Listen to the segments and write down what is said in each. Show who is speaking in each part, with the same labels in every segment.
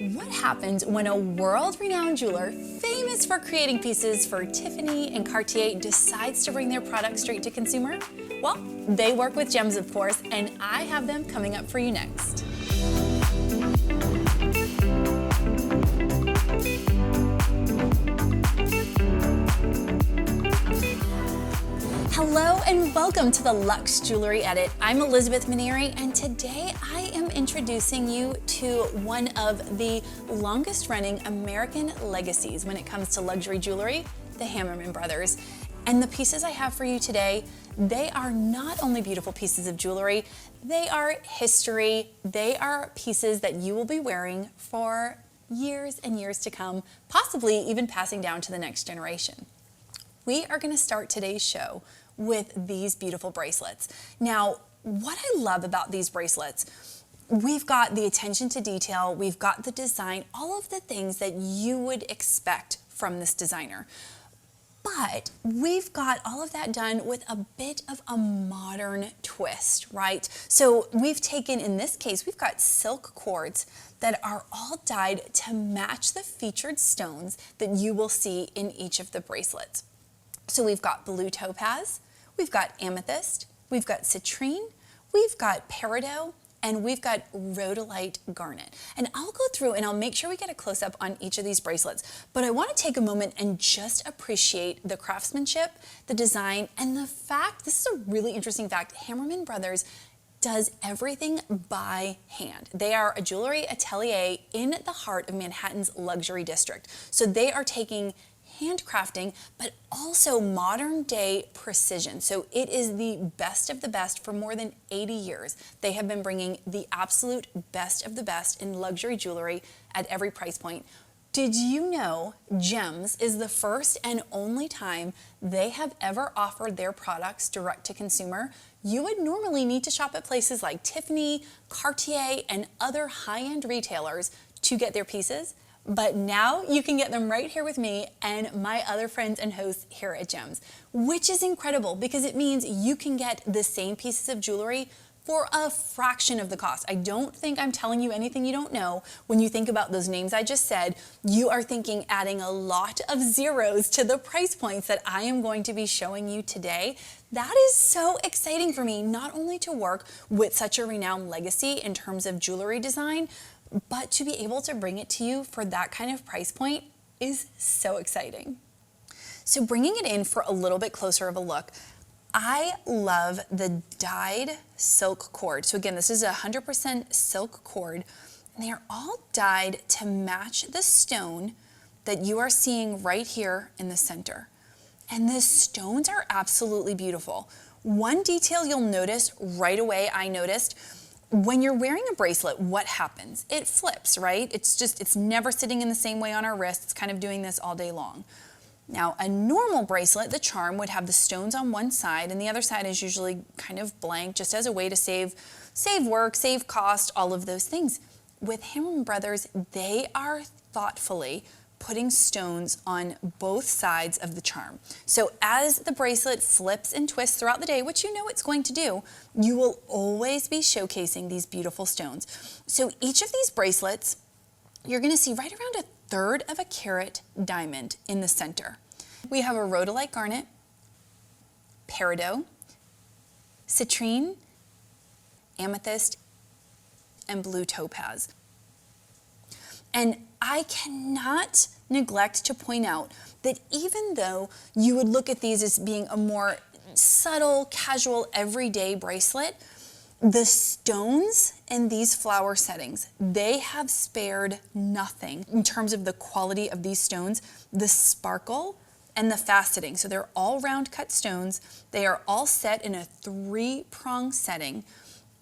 Speaker 1: What happens when a world-renowned jeweler, famous for creating pieces for Tiffany and Cartier, decides to bring their product straight to consumer? Well, they work with gems, of course, and I have them coming up for you next. Hello and welcome to the Luxe Jewelry Edit. I'm Elizabeth Minieri, and today I am introducing you to one of the longest running American legacies when it comes to luxury jewelry, the Hammerman Brothers. And the pieces I have for you today, they are not only beautiful pieces of jewelry, they are history. They are pieces that you will be wearing for years and years to come, possibly even passing down to the next generation. We are going to start today's show with these beautiful bracelets. Now, what I love about these bracelets, we've got the attention to detail, we've got the design, all of the things that you would expect from this designer. But we've got all of that done with a bit of a modern twist, right? So we've taken, in this case, we've got silk cords that are all dyed to match the featured stones that you will see in each of the bracelets. So we've got blue topaz, we've got amethyst, we've got citrine, we've got peridot, and we've got rhodolite garnet. And I'll go through and I'll make sure we get a close-up on each of these bracelets. But I want to take a moment and just appreciate the craftsmanship, the design, and the fact, this is a really interesting fact, Hammerman Brothers does everything by hand. They are a jewelry atelier in the heart of Manhattan's luxury district. So they are taking handcrafting, but also modern day precision. So it is the best of the best for more than 80 years. They have been bringing the absolute best of the best in luxury jewelry at every price point. Did you know Gems is the first and only time they have ever offered their products direct to consumer? You would normally need to shop at places like Tiffany, Cartier, and other high-end retailers to get their pieces. But now you can get them right here with me and my other friends and hosts here at Gems, which is incredible because it means you can get the same pieces of jewelry for a fraction of the cost. I don't think I'm telling you anything you don't know. When you think about those names I just said, you are thinking adding a lot of zeros to the price points that I am going to be showing you today. That is so exciting for me, not only to work with such a renowned legacy in terms of jewelry design, but to be able to bring it to you for that kind of price point is so exciting. So bringing it in for a little bit closer of a look, I love the dyed silk cord. So again, this is 100% silk cord, and they are all dyed to match the stone that you are seeing right here in the center. And the stones are absolutely beautiful. One detail you'll notice right away, I noticed, when you're wearing a bracelet, what happens? It flips, right? It's never sitting in the same way on our wrist. It's kind of doing this all day long. Now, a normal bracelet, the charm, would have the stones on one side, and the other side is usually kind of blank, just as a way to save work, save cost, all of those things. With Hammerman Brothers, they are thoughtfully putting stones on both sides of the charm. So as the bracelet flips and twists throughout the day, which you know it's going to do, you will always be showcasing these beautiful stones. So each of these bracelets, you're gonna see right around 1/3 of a carat diamond in the center. We have a rhodolite garnet, peridot, citrine, amethyst, and blue topaz. And I cannot neglect to point out that even though you would look at these as being a more subtle, casual, everyday bracelet, the stones in these flower settings, they have spared nothing in terms of the quality of these stones, the sparkle and the faceting. So they're all round cut stones. They are all set in a 3-prong setting.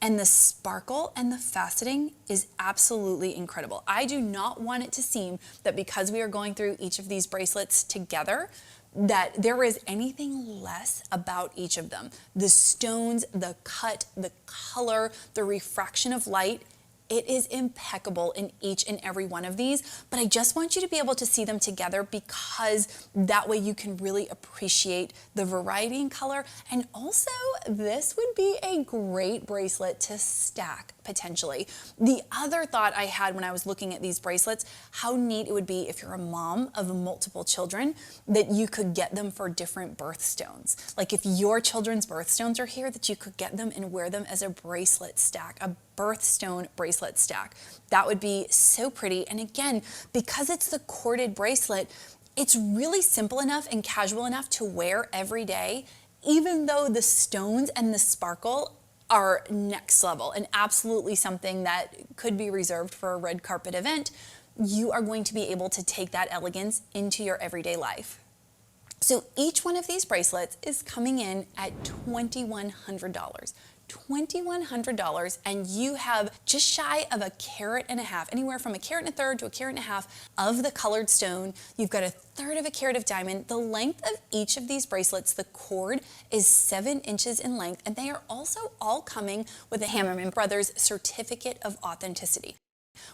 Speaker 1: And the sparkle and the faceting is absolutely incredible. I do not want it to seem that because we are going through each of these bracelets together, that there is anything less about each of them. The stones, the cut, the color, the refraction of light, It is impeccable in each and every one of these, but I just want you to be able to see them together because that way you can really appreciate the variety in color. And also, this would be a great bracelet to stack potentially. The other thought I had when I was looking at these bracelets, how neat it would be if you're a mom of multiple children, that you could get them for different birthstones. Like if your children's birthstones are here, that you could get them and wear them as a bracelet stack, a birthstone bracelet stack. That would be so pretty. And again, because it's the corded bracelet, it's really simple enough and casual enough to wear every day, even though the stones and the sparkle are next level and absolutely something that could be reserved for a red carpet event. You are going to be able to take that elegance into your everyday life. So each one of these bracelets is coming in at $2,100. $2,100, and you have just shy of a carat and a half, anywhere from a carat and a third to a carat and a half of the colored stone. You've got a third of a carat of diamond. The length of each of these bracelets, the cord is 7 inches in length, and they are also all coming with a Hammerman Brothers certificate of authenticity.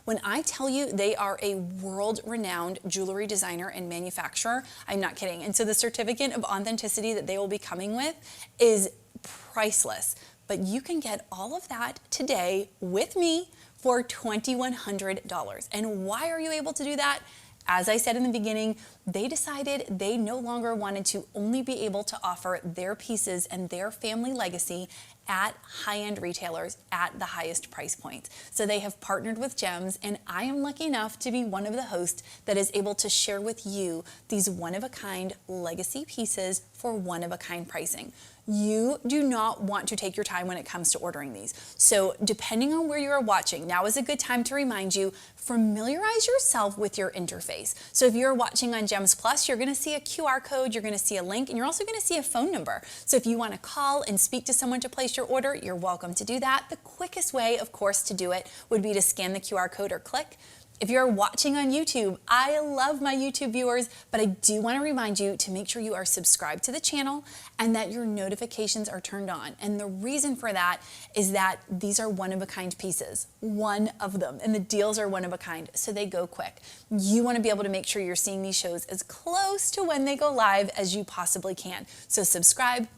Speaker 1: When I tell you they are a world-renowned jewelry designer and manufacturer, I'm not kidding. And so the certificate of authenticity that they will be coming with is priceless. But you can get all of that today with me for $2,100. And why are you able to do that? As I said in the beginning, they decided they no longer wanted to only be able to offer their pieces and their family legacy at high-end retailers at the highest price points. So they have partnered with Gems, and I am lucky enough to be one of the hosts that is able to share with you these one-of-a-kind legacy pieces for one-of-a-kind pricing. You do not want to take your time when it comes to ordering these. So depending on where you are watching, now is a good time to remind you, familiarize yourself with your interface. So if you're watching on Gems Plus, you're gonna see a QR code, you're gonna see a link, and you're also gonna see a phone number. So if you wanna call and speak to someone to place your order, you're welcome to do that. The quickest way, of course, to do it would be to scan the QR code or click. If you're watching on YouTube, I love my YouTube viewers, but I do want to remind you to make sure you are subscribed to the channel and that your notifications are turned on. And the reason for that is that these are one-of-a-kind pieces, one of them, and the deals are one-of-a-kind, so they go quick. You want to be able to make sure you're seeing these shows as close to when they go live as you possibly can. So subscribe,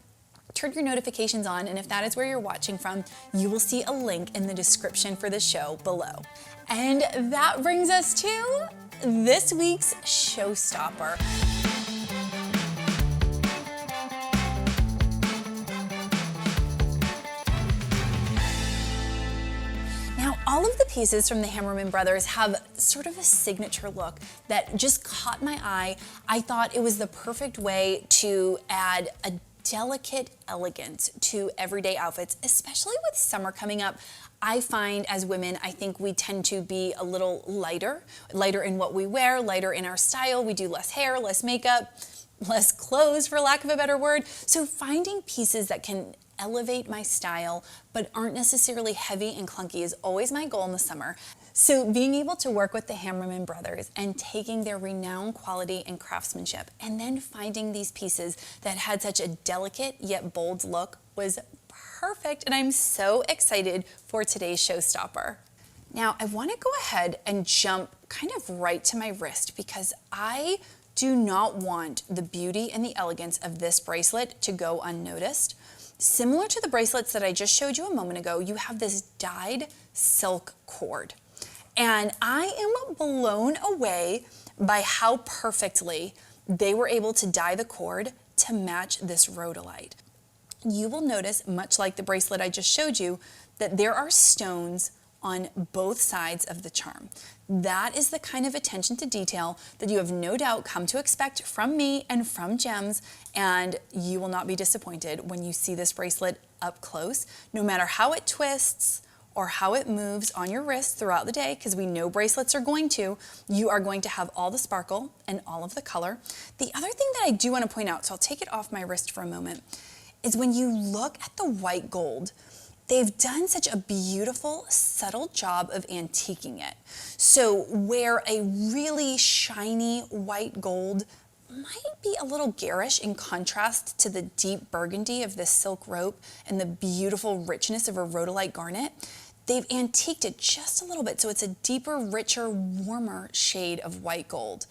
Speaker 1: turn your notifications on, and if that is where you're watching from, you will see a link in the description for the show below. And that brings us to this week's showstopper. Now, all of the pieces from the Hammerman Brothers have sort of a signature look that just caught my eye. I thought it was the perfect way to add a delicate elegance to everyday outfits, especially with summer coming up. I find as women, I think we tend to be a little lighter in what we wear, lighter in our style. We do less hair, less makeup, less clothes, for lack of a better word. So finding pieces that can elevate my style but aren't necessarily heavy and clunky is always my goal in the summer. So being able to work with the Hammerman Brothers and taking their renowned quality and craftsmanship and then finding these pieces that had such a delicate yet bold look was perfect, and I'm so excited for today's showstopper. Now, I want to go ahead and jump kind of right to my wrist because I do not want the beauty and the elegance of this bracelet to go unnoticed. Similar to the bracelets that I just showed you a moment ago, you have this dyed silk cord. And I am blown away by how perfectly they were able to dye the cord to match this rhodolite. You will notice, much like the bracelet I just showed you, that there are stones on both sides of the charm. That is the kind of attention to detail that you have no doubt come to expect from me and from Gems, and you will not be disappointed when you see this bracelet up close, no matter how it twists or how it moves on your wrist throughout the day, because we know bracelets are going to, you are going to have all the sparkle and all of the color. The other thing that I do want to point out, so I'll take it off my wrist for a moment, is when you look at the white gold, they've done such a beautiful, subtle job of antiquing it. So where a really shiny white gold might be a little garish in contrast to the deep burgundy of this silk rope and the beautiful richness of a rhodolite garnet, they've antiqued it just a little bit, so it's a deeper, richer, warmer shade of white gold.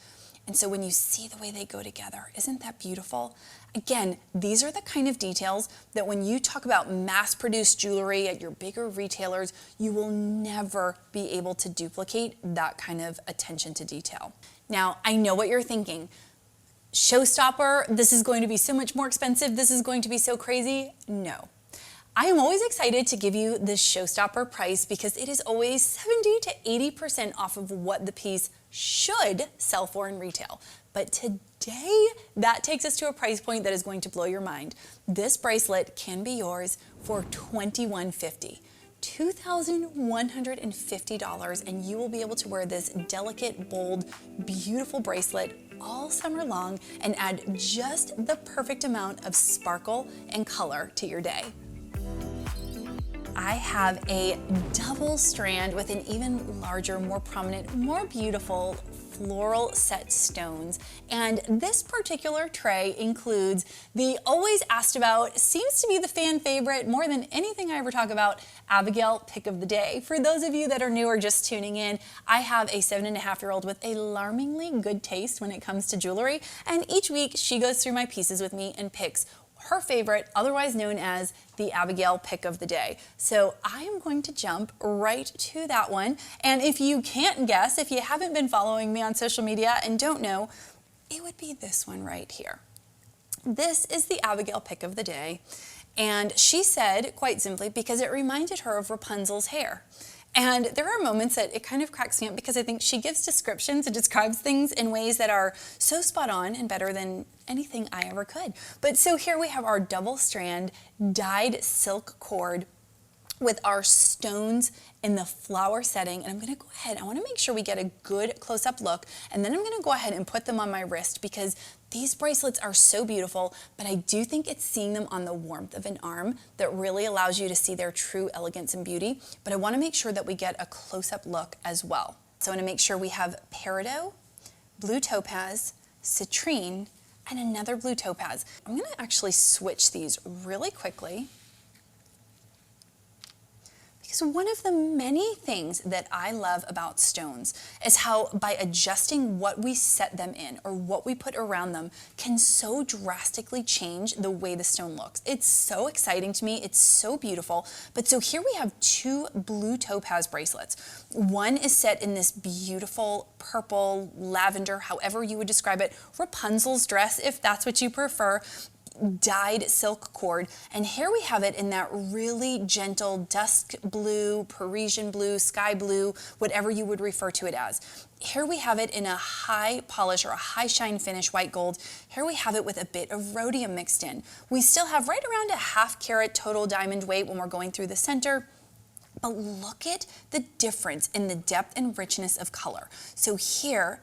Speaker 1: And so when you see the way they go together, isn't that beautiful? Again, these are the kind of details that when you talk about mass-produced jewelry at your bigger retailers, you will never be able to duplicate that kind of attention to detail. Now, I know what you're thinking. Showstopper, this is going to be so much more expensive, this is going to be so crazy. No. I am always excited to give you this showstopper price because it is always 70 to 80% off of what the piece should sell for in retail. But today, that takes us to a price point that is going to blow your mind. This bracelet can be yours for $2,150. $2,150, and you will be able to wear this delicate, bold, beautiful bracelet all summer long and add just the perfect amount of sparkle and color to your day. I have a double strand with an even larger, more prominent, more beautiful floral set stones. And this particular tray includes the always asked about, seems to be the fan favorite more than anything I ever talk about, Abigail pick of the day. For those of you that are new or just tuning in, I have a 7.5-year-old with alarmingly good taste when it comes to jewelry. And each week she goes through my pieces with me and picks her favorite, otherwise known as the Abigail pick of the day. So I am going to jump right to that one. And if you can't guess, if you haven't been following me on social media and don't know, it would be this one right here. This is the Abigail pick of the day. And she said, quite simply, because it reminded her of Rapunzel's hair. And there are moments that it kind of cracks me up because I think she gives descriptions and describes things in ways that are so spot on and better than anything I ever could. But so here we have our double strand dyed silk cord with our stones in the flower setting. And I'm gonna go ahead, I wanna make sure we get a good close-up look, and then I'm gonna go ahead and put them on my wrist because these bracelets are so beautiful, but I do think it's seeing them on the warmth of an arm that really allows you to see their true elegance and beauty. But I wanna make sure that we get a close-up look as well. So I wanna make sure we have peridot, blue topaz, citrine, and another blue topaz. I'm gonna actually switch these really quickly. So one of the many things that I love about stones is how by adjusting what we set them in or what we put around them can so drastically change the way the stone looks. It's so exciting to me. It's so beautiful. But so here we have two blue topaz bracelets. One is set in this beautiful purple, lavender, however you would describe it, Rapunzel's dress, if that's what you prefer, dyed silk cord, and here we have it in that really gentle dusk blue, Parisian blue, sky blue, whatever you would refer to it as. Here we have it in a high polish or a high shine finish white gold. Here we have it with a bit of rhodium mixed in. We still have right around a 1/2 carat total diamond weight when we're going through the center. But look at the difference in the depth and richness of color. So here,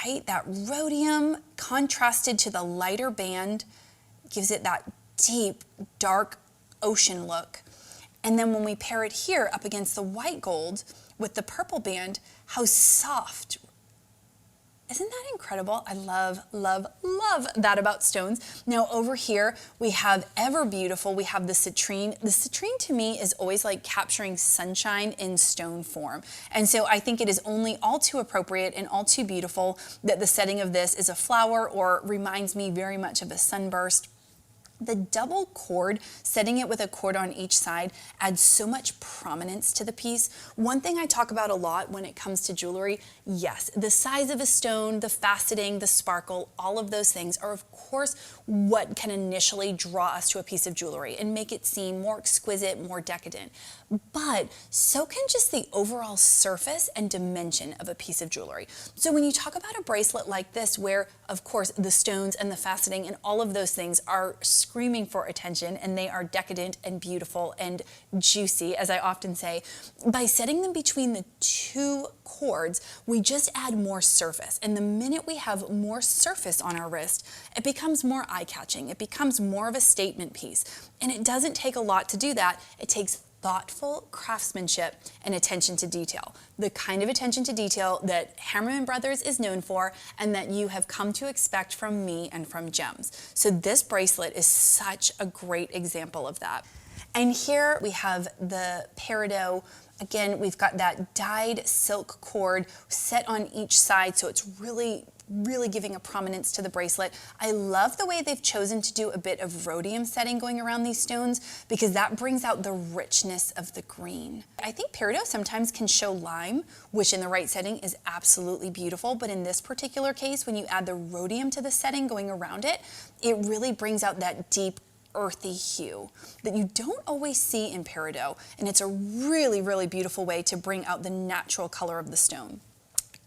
Speaker 1: right, that rhodium contrasted to the lighter band gives it that deep, dark ocean look. And then when we pair it here up against the white gold with the purple band, how soft. Isn't that incredible? I love, love, love that about stones. Now over here, we have ever beautiful, we have the citrine. The citrine to me is always like capturing sunshine in stone form. And so I think it is only all too appropriate and all too beautiful that the setting of this is a flower or reminds me very much of a sunburst. The double cord, setting it with a cord on each side, adds so much prominence to the piece. One thing I talk about a lot when it comes to jewelry, yes, the size of a stone, the faceting, the sparkle, all of those things are of course what can initially draw us to a piece of jewelry and make it seem more exquisite, more decadent. But so can just the overall surface and dimension of a piece of jewelry. So when you talk about a bracelet like this, where of course the stones and the faceting and all of those things are screaming for attention and they are decadent and beautiful and juicy, as I often say, by setting them between the two cords, we just add more surface. And the minute we have more surface on our wrist, it becomes more eye-catching. It becomes more of a statement piece. And it doesn't take a lot to do that. It takes thoughtful craftsmanship and attention to detail. The kind of attention to detail that Hammerman Brothers is known for and that you have come to expect from me and from Gems. So this bracelet is such a great example of that. And here we have the peridot. Again, we've got that dyed silk cord set on each side, so it's really giving a prominence to the bracelet. I love the way they've chosen to do a bit of rhodium setting going around these stones because that brings out the richness of the green. I think peridot sometimes can show lime, which in the right setting is absolutely beautiful, but in this particular case, when you add the rhodium to the setting going around it, it really brings out that deep earthy hue that you don't always see in peridot, and it's a really beautiful way to bring out the natural color of the stone.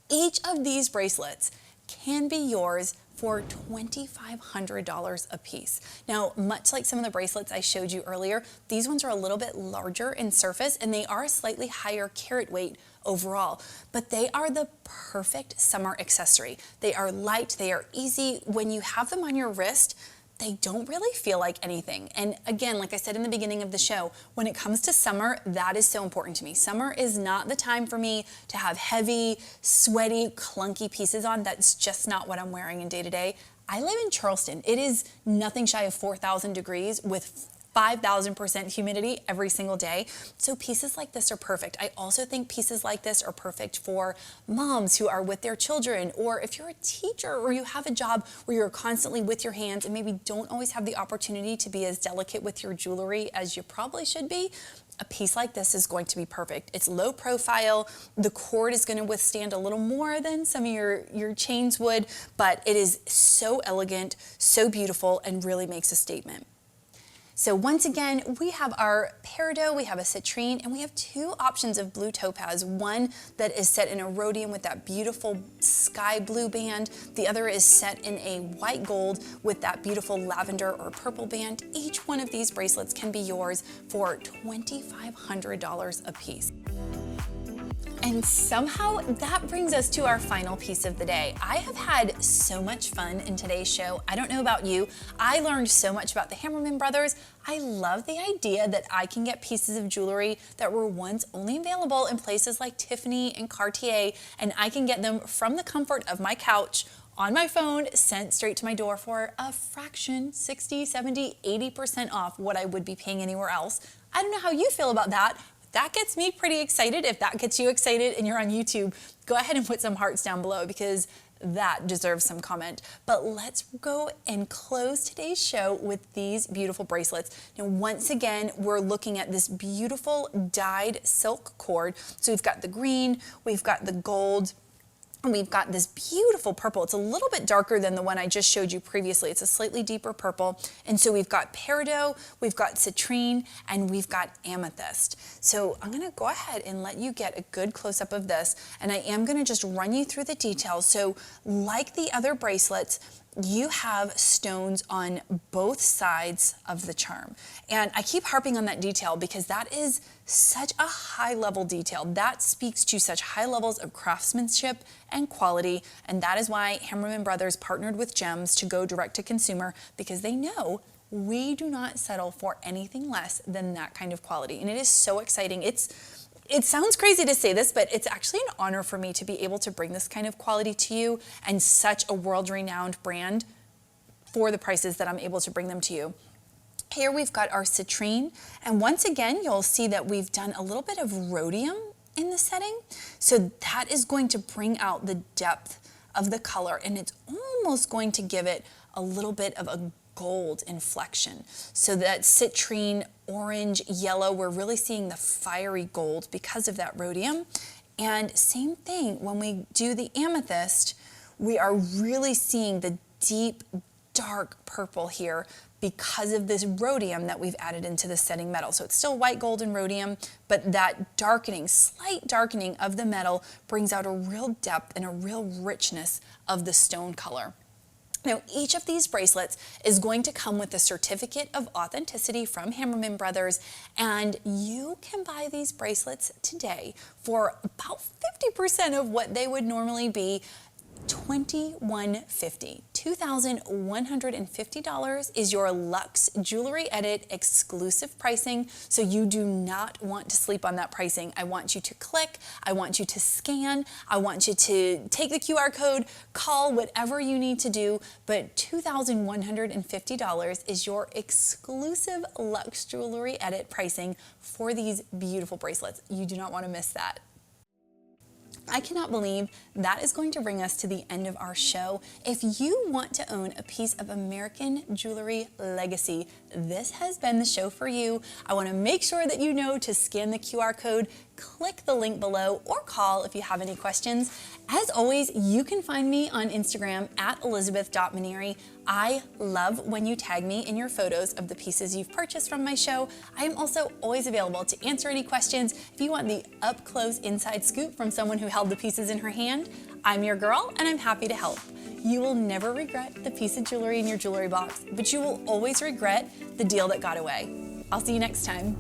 Speaker 1: Each of these bracelets can be yours for $2,500 a piece. Now, much like some of the bracelets I showed you earlier, these ones are a little bit larger in surface and they are a slightly higher carat weight overall, but they are the perfect summer accessory. They are light, they are easy. When you have them on your wrist, they don't really feel like anything. And again, like I said in the beginning of the show, when it comes to summer, that is so important to me. Summer is not the time for me to have heavy, sweaty, clunky pieces on. That's just not what I'm wearing in day to day. I live in Charleston. It is nothing shy of 4,000 degrees with 5,000% humidity every single day. So pieces like this are perfect. I also think pieces like this are perfect for moms who are with their children, or if you're a teacher or you have a job where you're constantly with your hands and maybe don't always have the opportunity to be as delicate with your jewelry as you probably should be. A piece like this is going to be perfect. It's low profile. The cord is going to withstand a little more than some of your chains would, but it is so elegant, so beautiful, and really makes a statement. So once again, we have our peridot, we have a citrine, and we have two options of blue topaz. One that is set in a rhodium with that beautiful sky blue band. The other is set in a white gold with that beautiful lavender or purple band. Each one of these bracelets can be yours for $2,500 a piece. And somehow that brings us to our final piece of the day. I have had so much fun in today's show. I don't know about you. I learned so much about the Hammerman Brothers. I love the idea that I can get pieces of jewelry that were once only available in places like Tiffany and Cartier, and I can get them from the comfort of my couch on my phone, sent straight to my door for a fraction, 60, 70, 80% off what I would be paying anywhere else. I don't know how you feel about that. That gets me pretty excited. If that gets you excited and you're on YouTube, go ahead and put some hearts down below because that deserves some comment. But let's go and close today's show with these beautiful bracelets. Now, once again, we're looking at this beautiful dyed silk cord. So we've got the green, we've got the gold, and we've got this beautiful purple. It's a little bit darker than the one I just showed you previously. It's a slightly deeper purple. And so we've got peridot, we've got citrine, and we've got amethyst. So I'm gonna go ahead and let you get a good close-up of this, and I am gonna just run you through the details. So like the other bracelets, you have stones on both sides of the charm. And I keep harping on that detail because that is such a high level detail. That speaks to such high levels of craftsmanship and quality. And that is why Hammerman Brothers partnered with Gems to go direct to consumer, because they know we do not settle for anything less than that kind of quality. And it is so exciting. It sounds crazy to say this, but it's actually an honor for me to be able to bring this kind of quality to you and such a world-renowned brand for the prices that I'm able to bring them to you. Here we've got our citrine, and once again, you'll see that we've done a little bit of rhodium in the setting. So that is going to bring out the depth of the color, and it's almost going to give it a little bit of a gold inflection. So that citrine, orange, yellow, we're really seeing the fiery gold because of that rhodium. And same thing, when we do the amethyst, we are really seeing the deep, dark purple here because of this rhodium that we've added into the setting metal. So it's still white gold and rhodium, but that darkening, slight darkening of the metal brings out a real depth and a real richness of the stone color. Now, each of these bracelets is going to come with a certificate of authenticity from Hammerman Brothers, and you can buy these bracelets today for about 50% of what they would normally be, $2,150. $2,150 is your Luxe Jewelry Edit exclusive pricing, so you do not want to sleep on that pricing. I want you to click, I want you to scan, I want you to take the QR code, call, whatever you need to do, but $2,150 is your exclusive Luxe Jewelry Edit pricing for these beautiful bracelets. You do not want to miss that. I cannot believe that is going to bring us to the end of our show. If you want to own a piece of American jewelry legacy, this has been the show for you. I want to make sure that you know to scan the QR code, click the link below, or call if you have any questions. As always, you can find me on Instagram at elizabeth.minieri. I love when you tag me in your photos of the pieces you've purchased from my show. I am also always available to answer any questions. If you want the up-close inside scoop from someone who held the pieces in her hand, I'm your girl and I'm happy to help. You will never regret the piece of jewelry in your jewelry box, but you will always regret the deal that got away. I'll see you next time.